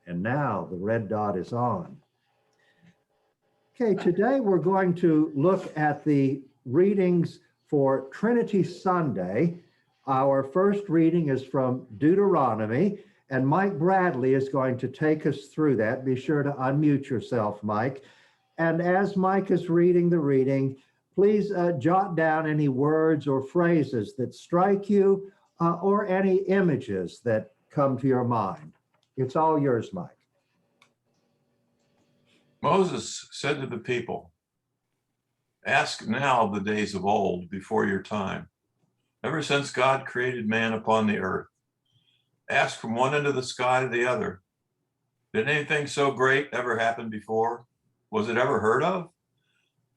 And now the red dot is on. Okay, today we're going to look at the readings for Trinity Sunday. Our first reading is from Deuteronomy, and Mike Bradley is going to take us through that. Be sure to unmute yourself, Mike. And as Mike is reading the reading, please jot down any words or phrases that strike you or any images that come to your mind. It's all yours, Mike. Moses said to the people, "Ask now the days of old before your time, ever since God created man upon the earth. Ask from one end of the sky to the other. Did anything so great ever happen before? Was it ever heard of?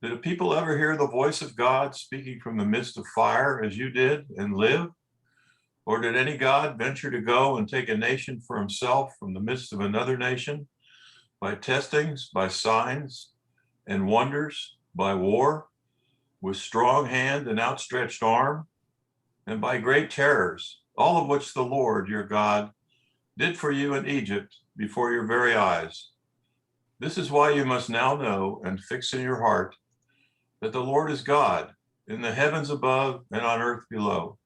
Did a people ever hear the voice of God speaking from the midst of fire as you did and live? Or did any God venture to go and take a nation for himself from the midst of another nation by testings, by signs and wonders, by war, with strong hand and outstretched arm, and by great terrors, all of which the Lord your God did for you in Egypt before your very eyes? This is why you must now know and fix in your heart that the Lord is God in the heavens above and on earth below,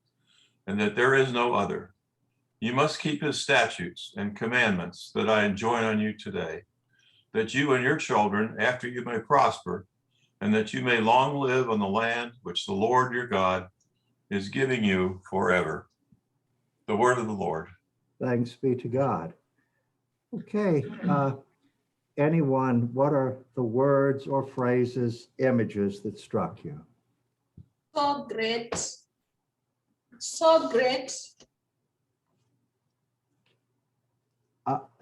and that there is no other. You must keep his statutes and commandments that I enjoin on you today, that you and your children after you may prosper, and that you may long live on the land which the Lord your God is giving you forever." The word of the Lord. Thanks be to God. Okay, anyone, what are the words or phrases, images that struck you? So great. So great.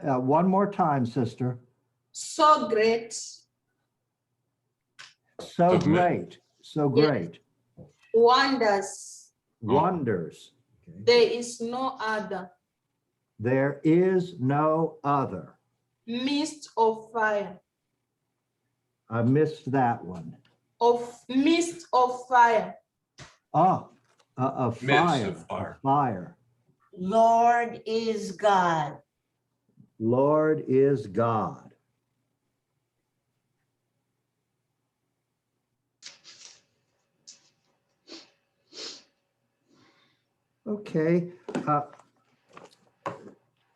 One more time, sister. So great. So great, so great. Wonders. Wonders. Okay. There is no other. There is no other. Mist of fire. I missed that one. Mist of fire. Oh, a fire. Midst of fire. A fire. Lord is God. Lord is God. Okay.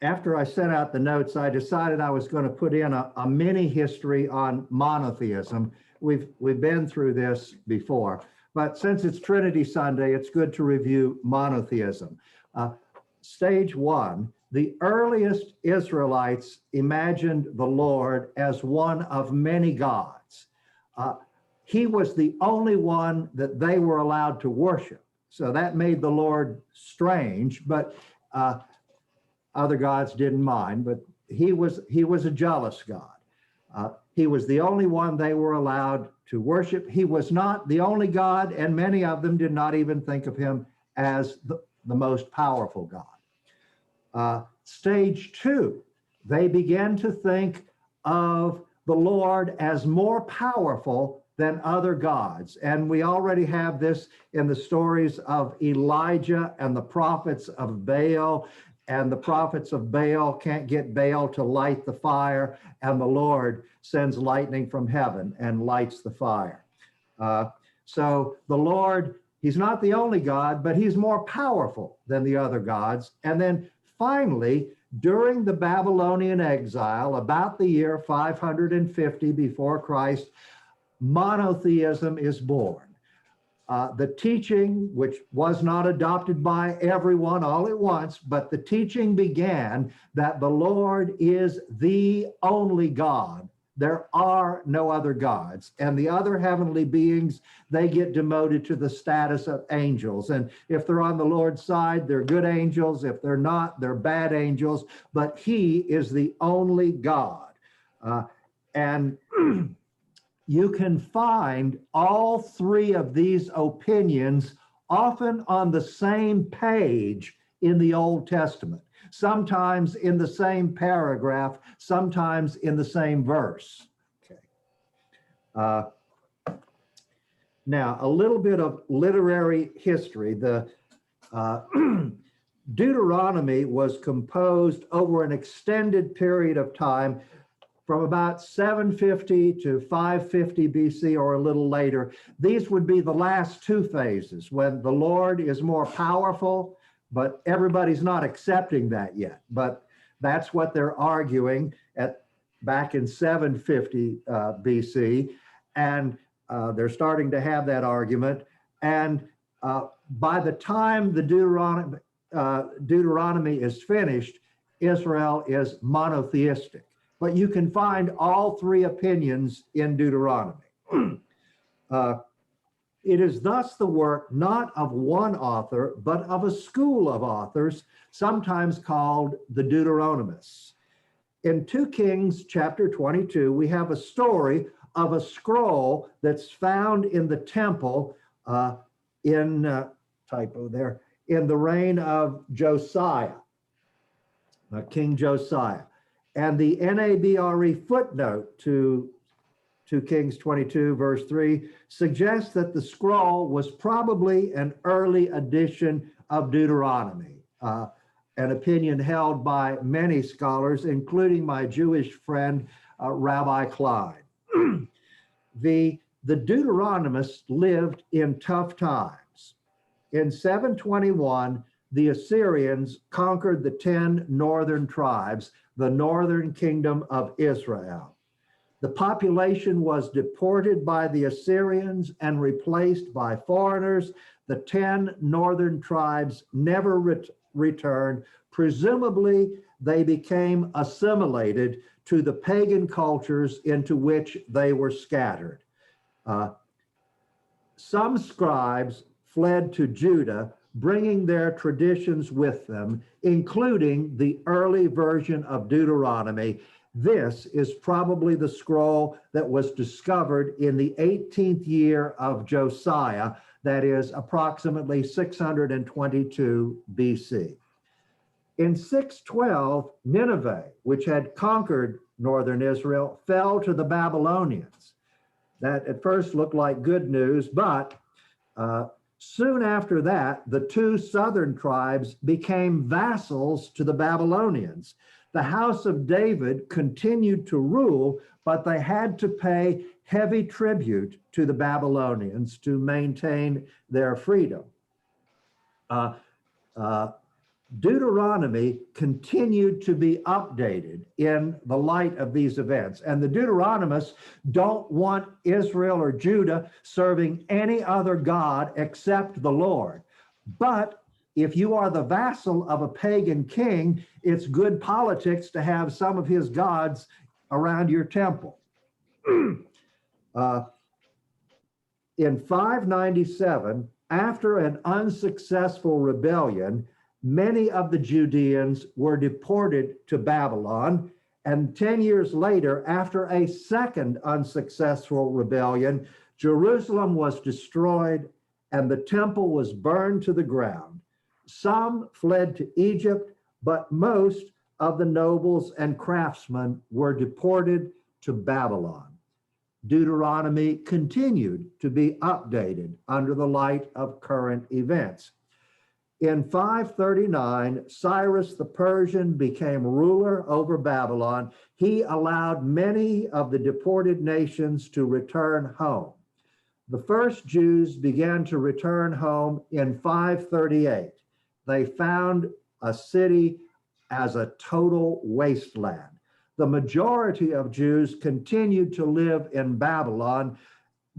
After I sent out the notes, I decided I was going to put in a mini history on monotheism. We've been through this before, but since it's Trinity Sunday, it's good to review monotheism. Stage one, the earliest Israelites imagined the Lord as one of many gods. He was the only one that they were allowed to worship. So that made the Lord strange, but other gods didn't mind, but he was a jealous God. He was the only one they were allowed to worship. He was not the only God, and many of them did not even think of him as the most powerful God. Stage two, they began to think of the Lord as more powerful than other gods. And we already have this in the stories of Elijah and the prophets of Baal. And the prophets of Baal can't get Baal to light the fire, and the Lord sends lightning from heaven and lights the fire. So the Lord, he's not the only God, but he's more powerful than the other gods. And then finally, during the Babylonian exile, about the year 550 before Christ, monotheism is born. The teaching, which was not adopted by everyone all at once, but the teaching began that the Lord is the only God. There are no other gods. And the other heavenly beings, they get demoted to the status of angels. And if they're on the Lord's side, they're good angels. If they're not, they're bad angels. But he is the only God. And you can find all three of these opinions often on the same page in the Old Testament, sometimes in the same paragraph, sometimes in the same verse. Okay. Now, a little bit of literary history. Deuteronomy was composed over an extended period of time from about 750 to 550 BC or a little later. These would be the last two phases when the Lord is more powerful, but everybody's not accepting that yet. But that's what they're arguing back in 750 BC. And they're starting to have that argument. And by the time the Deuteronomy is finished, Israel is monotheistic. But you can find all three opinions in Deuteronomy. It is thus the work not of one author, but of a school of authors, sometimes called the Deuteronomists. In 2 Kings chapter 22, we have a story of a scroll that's found in the temple in the reign of Josiah, King Josiah. And the NABRE footnote to 2 Kings 22, verse 3, suggests that the scroll was probably an early edition of Deuteronomy, an opinion held by many scholars, including my Jewish friend, Rabbi Klein. The Deuteronomists lived in tough times. In 721, the Assyrians conquered the 10 northern tribes, the northern kingdom of Israel. The population was deported by the Assyrians and replaced by foreigners. The 10 northern tribes never returned. Presumably, they became assimilated to the pagan cultures into which they were scattered. Some scribes fled to Judah, bringing their traditions with them, including the early version of Deuteronomy. This is probably the scroll that was discovered in the 18th year of Josiah, that is approximately 622 BC. In 612, Nineveh, which had conquered northern Israel, fell to the Babylonians. That at first looked like good news, but soon after that, the two southern tribes became vassals to the Babylonians. The house of David continued to rule, but they had to pay heavy tribute to the Babylonians to maintain their freedom. Deuteronomy continued to be updated in the light of these events. And the Deuteronomists don't want Israel or Judah serving any other God except the Lord. But if you are the vassal of a pagan king, it's good politics to have some of his gods around your temple. In 597, after an unsuccessful rebellion, many of the Judeans were deported to Babylon. And 10 years later, after a second unsuccessful rebellion, Jerusalem was destroyed and the temple was burned to the ground. Some fled to Egypt, but most of the nobles and craftsmen were deported to Babylon. Deuteronomy continued to be updated under the light of current events. In 539, Cyrus the Persian became ruler over Babylon. He allowed many of the deported nations to return home. The first Jews began to return home in 538. They found a city as a total wasteland. The majority of Jews continued to live in Babylon,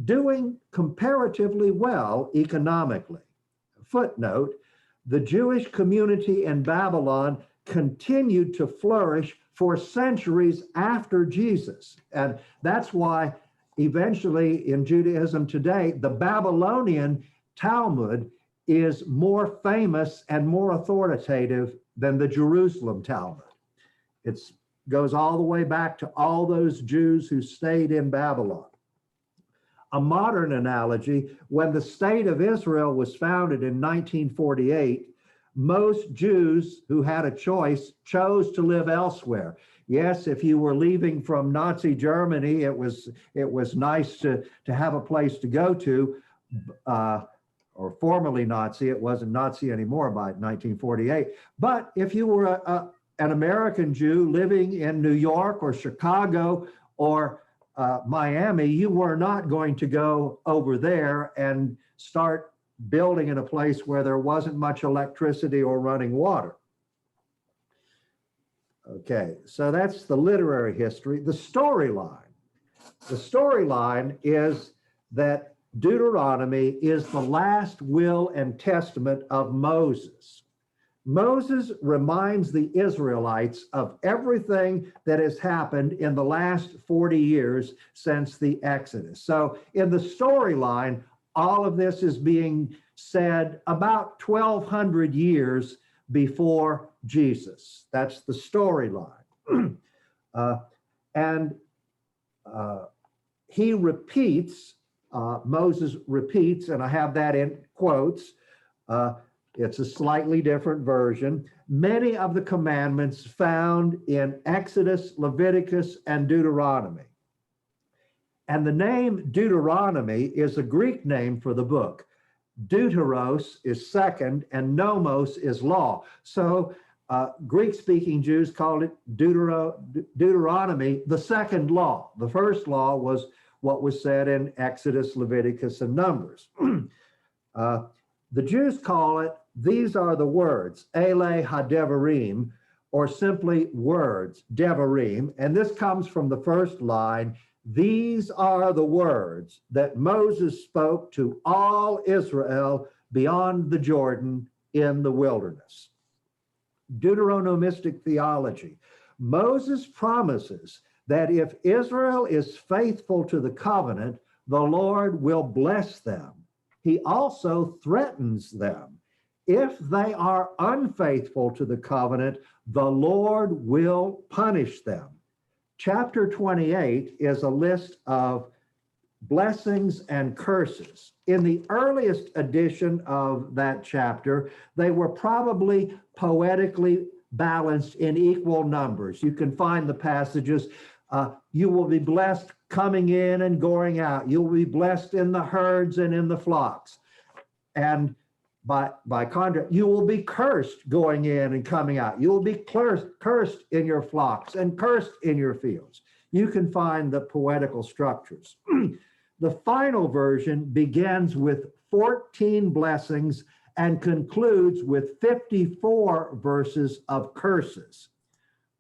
doing comparatively well economically. Footnote: the Jewish community in Babylon continued to flourish for centuries after Jesus. And that's why eventually in Judaism today, the Babylonian Talmud is more famous and more authoritative than the Jerusalem Talmud. It goes all the way back to all those Jews who stayed in Babylon. A modern analogy, when the state of Israel was founded in 1948, most Jews who had a choice chose to live elsewhere. Yes, if you were leaving from Nazi Germany, it was nice to have a place to go to, or formerly Nazi. It wasn't Nazi anymore by 1948. But if you were an American Jew living in New York or Chicago or Miami, you were not going to go over there and start building in a place where there wasn't much electricity or running water. Okay, so that's the literary history. The storyline. The storyline is that Deuteronomy is the last will and testament of Moses. Moses reminds the Israelites of everything that has happened in the last 40 years since the Exodus. So in the storyline, all of this is being said about 1,200 years before Jesus. That's the storyline. He repeats, Moses repeats, and I have that in quotes. It's a slightly different version. Many of the commandments found in Exodus, Leviticus, and Deuteronomy. And the name Deuteronomy is a Greek name for the book. Deuteros is second, and nomos is law. So Greek-speaking Jews called it Deuteronomy, the second law. The first law was what was said in Exodus, Leviticus, and Numbers. The Jews call it, these are the words, Ele HaDevarim, or simply words, Devarim. And this comes from the first line, these are the words that Moses spoke to all Israel beyond the Jordan in the wilderness. Deuteronomistic theology. Moses promises that if Israel is faithful to the covenant, the Lord will bless them. He also threatens them. If they are unfaithful to the covenant, the Lord will punish them. Chapter 28 is a list of blessings and curses. In the earliest edition of that chapter, they were probably poetically balanced in equal numbers. You can find the passages, you will be blessed coming in and going out. You will be blessed in the herds and in the flocks. And by contrast, you will be cursed going in and coming out. You will be cursed in your flocks and cursed in your fields. You can find the poetical structures. The final version begins with 14 blessings and concludes with 54 verses of curses.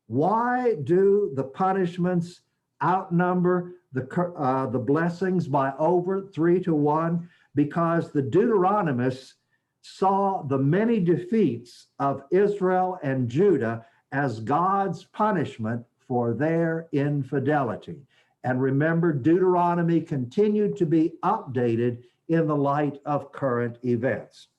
Why do the punishments outnumber the blessings by over 3-1? Because the Deuteronomists saw the many defeats of Israel and Judah as God's punishment for their infidelity. And remember, Deuteronomy continued to be updated in the light of current events.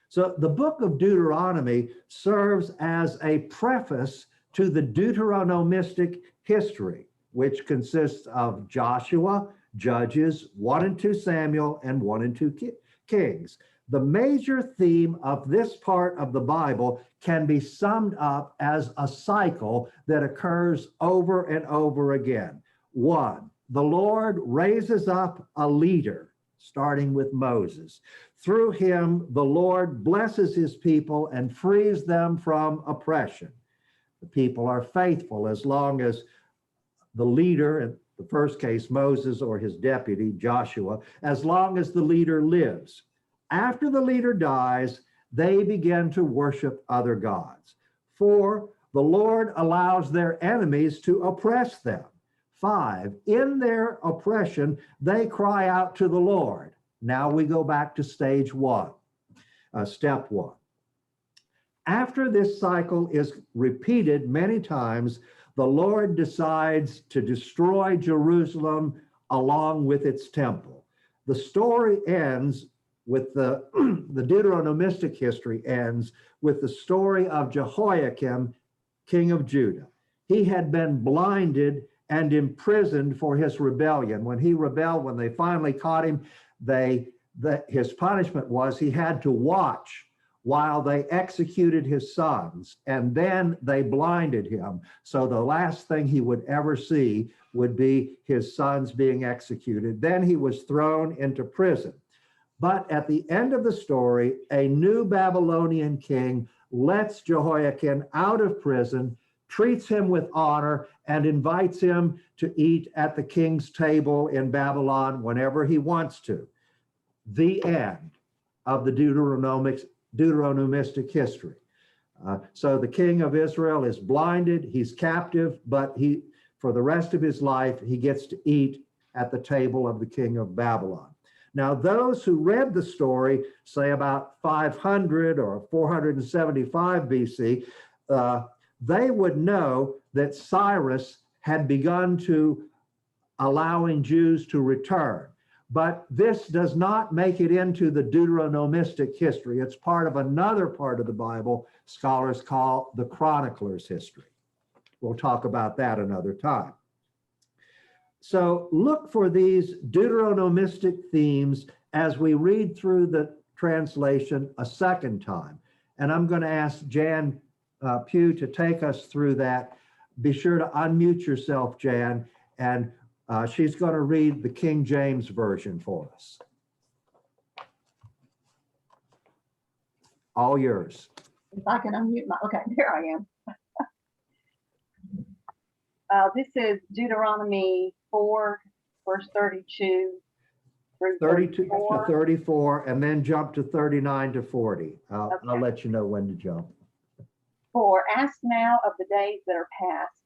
So the book of Deuteronomy serves as a preface to the Deuteronomistic history, which consists of Joshua, Judges, 1 and 2 Samuel, and 1 and 2 Kings. The major theme of this part of the Bible can be summed up as a cycle that occurs over and over again. 1, the Lord raises up a leader, starting with Moses. Through him, the Lord blesses his people and frees them from oppression. The people are faithful as long as the leader, in the first case, Moses or his deputy, Joshua, as long as the leader lives. After the leader dies, they begin to worship other gods. 4, the Lord allows their enemies to oppress them. 5, in their oppression, they cry out to the Lord. Now we go back to stage 1, step 1. After this cycle is repeated many times, the Lord decides to destroy Jerusalem along with its temple. The story ends with the Deuteronomistic history ends with the story of Jehoiakim, king of Judah. He had been blinded and imprisoned for his rebellion. When he rebelled, when they finally caught him, his punishment was he had to watch while they executed his sons, and then they blinded him. So the last thing he would ever see would be his sons being executed. Then he was thrown into prison. But at the end of the story, a new Babylonian king lets Jehoiakim out of prison, treats him with honor, and invites him to eat at the king's table in Babylon whenever he wants to. The end of the Deuteronomistic history. So the king of Israel is blinded, he's captive, but for the rest of his life, he gets to eat at the table of the king of Babylon. Now, those who read the story, say about 500 or 475 BC, they would know that Cyrus had begun to allowing Jews to return. But this does not make it into the Deuteronomistic history. It's part of another part of the Bible scholars call the chronicler's history. We'll talk about that another time. So look for these Deuteronomistic themes as we read through the translation a second time. And I'm going to ask Jan Pugh to take us through that. Be sure to unmute yourself, Jan, and she's going to read the King James Version for us. All yours. If I can unmute my, okay, there I am. This is Deuteronomy 4, verse 32 through 32 to 34. 34, and then jump to 39 to 40. I'll Okay. let you know when to jump. For ask now of the days that are past,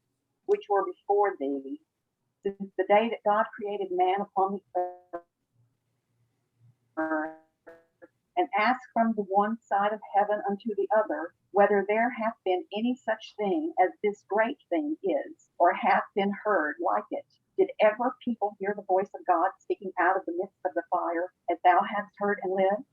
which were before thee, since the day that God created man upon the earth, and ask from the one side of heaven unto the other, whether there hath been any such thing as this great thing is, or hath been heard like it. Did ever people hear the voice of God speaking out of the midst of the fire, as thou hast heard and lived?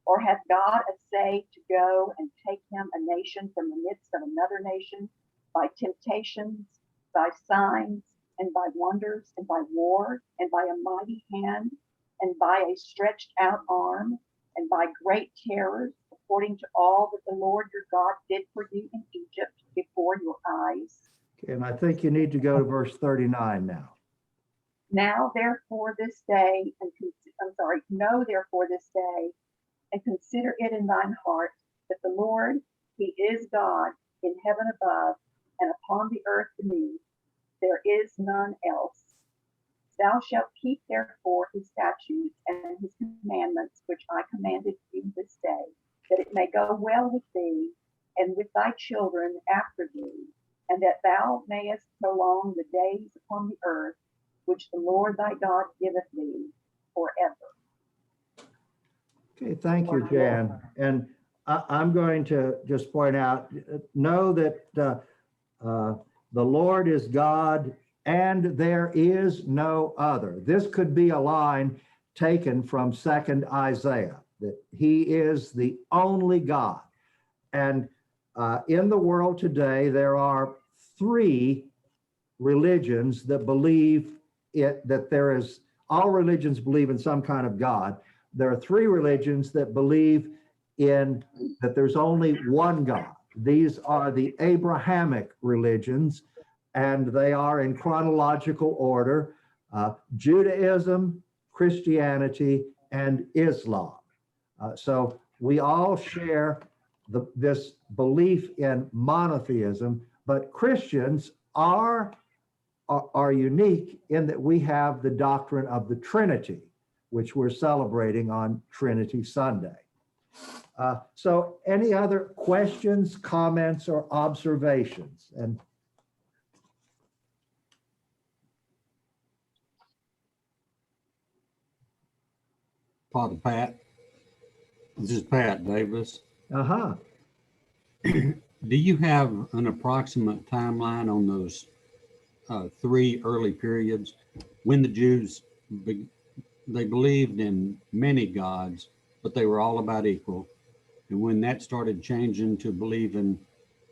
Or hath God essayed to go and take him a nation from the midst of another nation, by temptations, by signs, and by wonders, and by war, and by a mighty hand, and by a stretched out arm, and by great terrors, according to all that the Lord your God did for you in Egypt before your eyes? Okay, and I think you need to go to verse 39 now. Now therefore this day, know therefore this day, and consider it in thine heart, that the Lord, he is God in heaven above, and upon the earth beneath. There is none else. Thou shalt keep therefore his statutes and his commandments, which I commanded you this day, that it may go well with thee, and with thy children after thee, and that thou mayest prolong the days upon the earth, which the Lord thy God giveth thee forever. Okay, thank you, Jan. And I'm going to just point out, know that the Lord is God and there is no other. This could be a line taken from 2nd Isaiah, that he is the only God. And in the world today, there are 3 religions that believe that there is, all religions believe in some kind of God. There are 3 religions that believe in that there's only one God. These are the Abrahamic religions, and they are in chronological order: Judaism, Christianity, and Islam. So we all share this belief in monotheism, but Christians are unique in that we have the doctrine of the Trinity, which we're celebrating on Trinity Sunday. So any other questions, comments, or observations? And Father Pat, this is Pat Davis. uh-huh. Do you have an approximate timeline on those 3 early periods when the Jews, they believed in many gods, but they were all about equal? And when that started changing to believing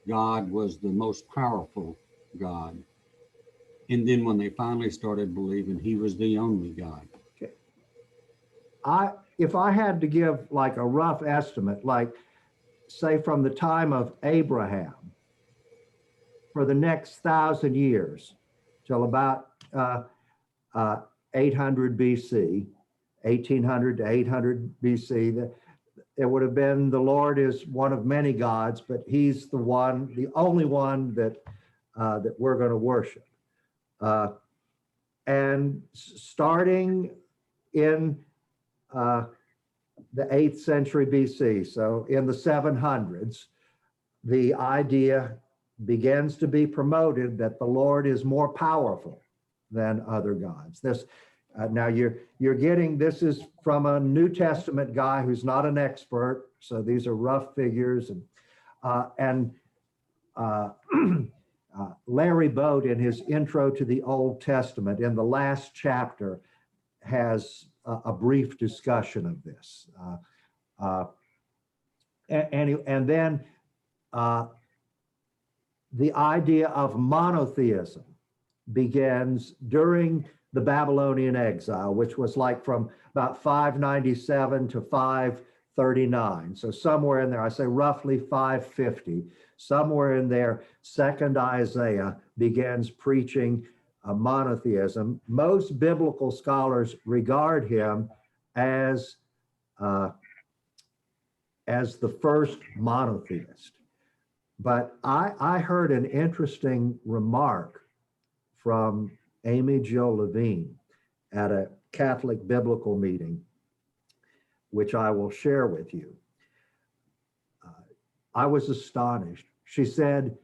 God was the most powerful God. And then when they finally started believing he was the only God. If I had to give like a rough estimate, like say from the time of Abraham for the next 1,000 years till about 800 BC, 1800 to 800 BC. It would have been the Lord is one of many gods, but he's the one, the only one that we're going to worship. And starting in the 8th century BC, so in the 700s, the idea begins to be promoted that the Lord is more powerful than other gods. This now you're getting, this is from a New Testament guy who's not an expert, so these are rough figures, and Larry Boat in his intro to the Old Testament in the last chapter has a brief discussion of this, and then the idea of monotheism begins during the Babylonian exile, which was like from about 597 to 539. So somewhere in there, I say roughly 550, somewhere in there, second Isaiah begins preaching monotheism. Most biblical scholars regard him as the first monotheist. But I heard an interesting remark from Amy Jo Levine at a Catholic biblical meeting, which I will share with you. I was astonished. She said,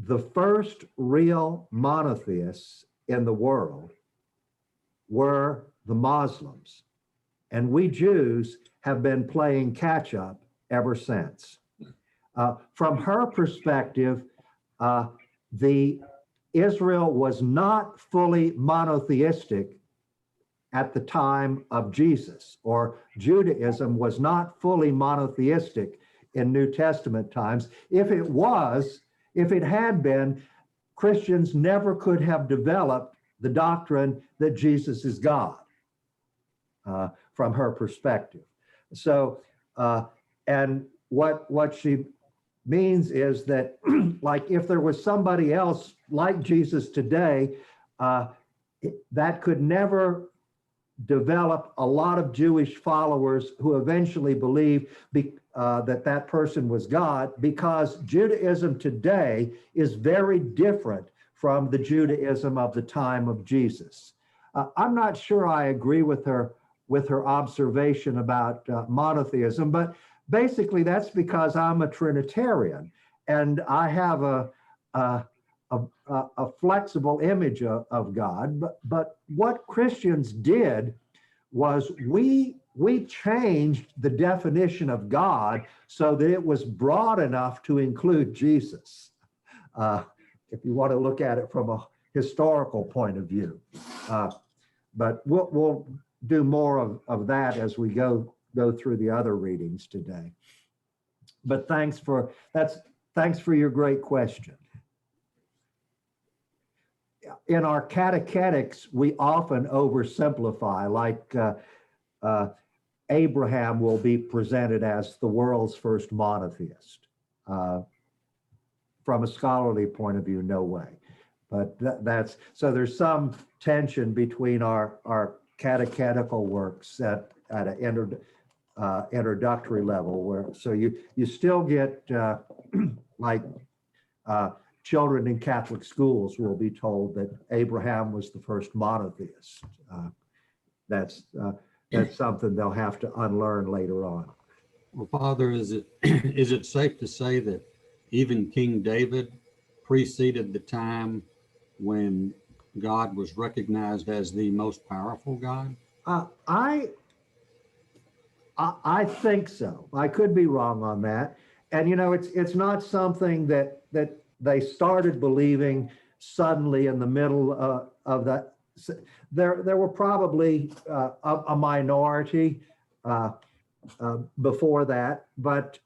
the first real monotheists in the world were the Muslims, and we Jews have been playing catch up ever since. From her perspective, Israel was not fully monotheistic at the time of Jesus, or Judaism was not fully monotheistic in New Testament times. If it had been, Christians never could have developed the doctrine that Jesus is God, from her perspective. So, and what she means is that, like, if there was somebody else like Jesus today, that could never develop a lot of Jewish followers who eventually believe that person was God, because Judaism today is very different from the Judaism of the time of Jesus. I'm not sure I agree with her observation about monotheism, but basically that's because I'm a Trinitarian and I have a flexible image of God. But what Christians did was we changed the definition of God so that it was broad enough to include Jesus, if you want to look at it from a historical point of view. But we'll do more of that as we go through the other readings today. But thanks for your great question. In our catechetics, we often oversimplify, like Abraham will be presented as the world's first monotheist. From a scholarly point of view, no way. But so there's some tension between our catechetical works at an introductory level, where so you still get like children in Catholic schools will be told that Abraham was the first monotheist. That's something they'll have to unlearn later on. Well, Father, is it safe to say that even King David preceded the time when God was recognized as the most powerful God? I think so. I could be wrong on that. And it's not something that they started believing suddenly in the middle of that. There were probably a minority before that, but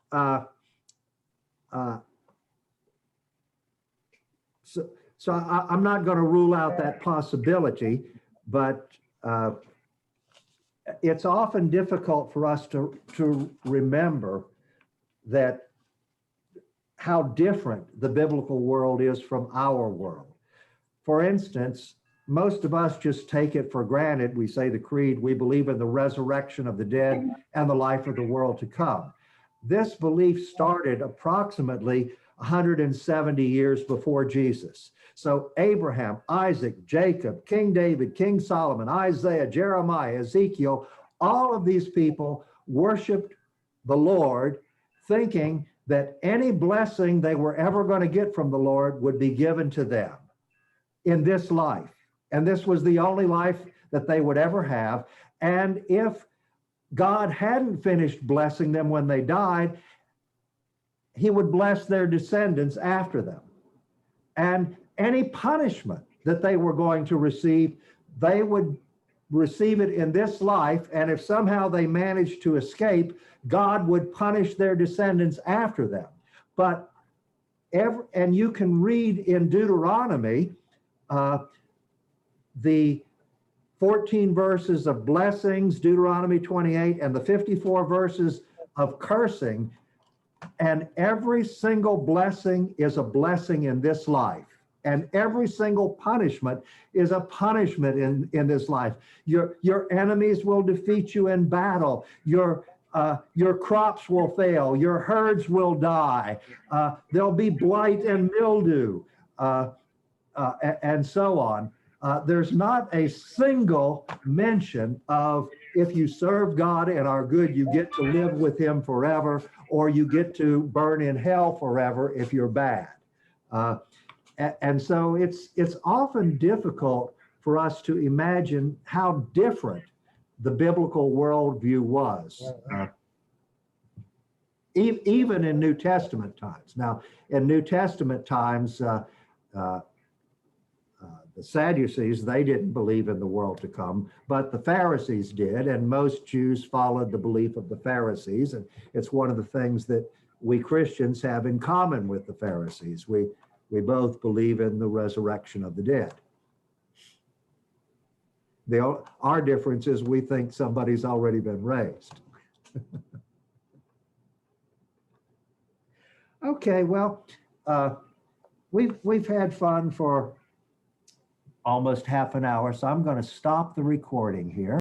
so I'm not going to rule out that possibility, but it's often difficult for us to remember that how different the biblical world is from our world. For instance, most of us just take it for granted. We say the creed, we believe in the resurrection of the dead and the life of the world to come. This belief started approximately 170 years before Jesus. So Abraham, Isaac, Jacob, King David, King Solomon, Isaiah, Jeremiah, Ezekiel, all of these people worshiped the Lord, thinking that any blessing they were ever going to get from the Lord would be given to them in this life. And this was the only life that they would ever have. And if God hadn't finished blessing them when they died, he would bless their descendants after them. And any punishment that they were going to receive, they would receive it in this life. And if somehow they managed to escape, God would punish their descendants after them. But and you can read in Deuteronomy, the 14 verses of blessings, Deuteronomy 28, and the 54 verses of cursing. And every single blessing is a blessing in this life. And every single punishment is a punishment in this life. Your enemies will defeat you in battle. Your crops will fail. Your herds will die. There'll be blight and mildew, and so on. There's not a single mention of if you serve God and are good, you get to live with him forever, or you get to burn in hell forever if you're bad. And so it's often difficult for us to imagine how different the biblical worldview was, even in New Testament times. Now, in New Testament times, the Sadducees, they didn't believe in the world to come, but the Pharisees did, and most Jews followed the belief of the Pharisees. And it's one of the things that we Christians have in common with the Pharisees. We both believe in the resurrection of the dead. Our difference is we think somebody's already been raised. Okay, well, we've had fun for almost half an hour, so I'm going to stop the recording here.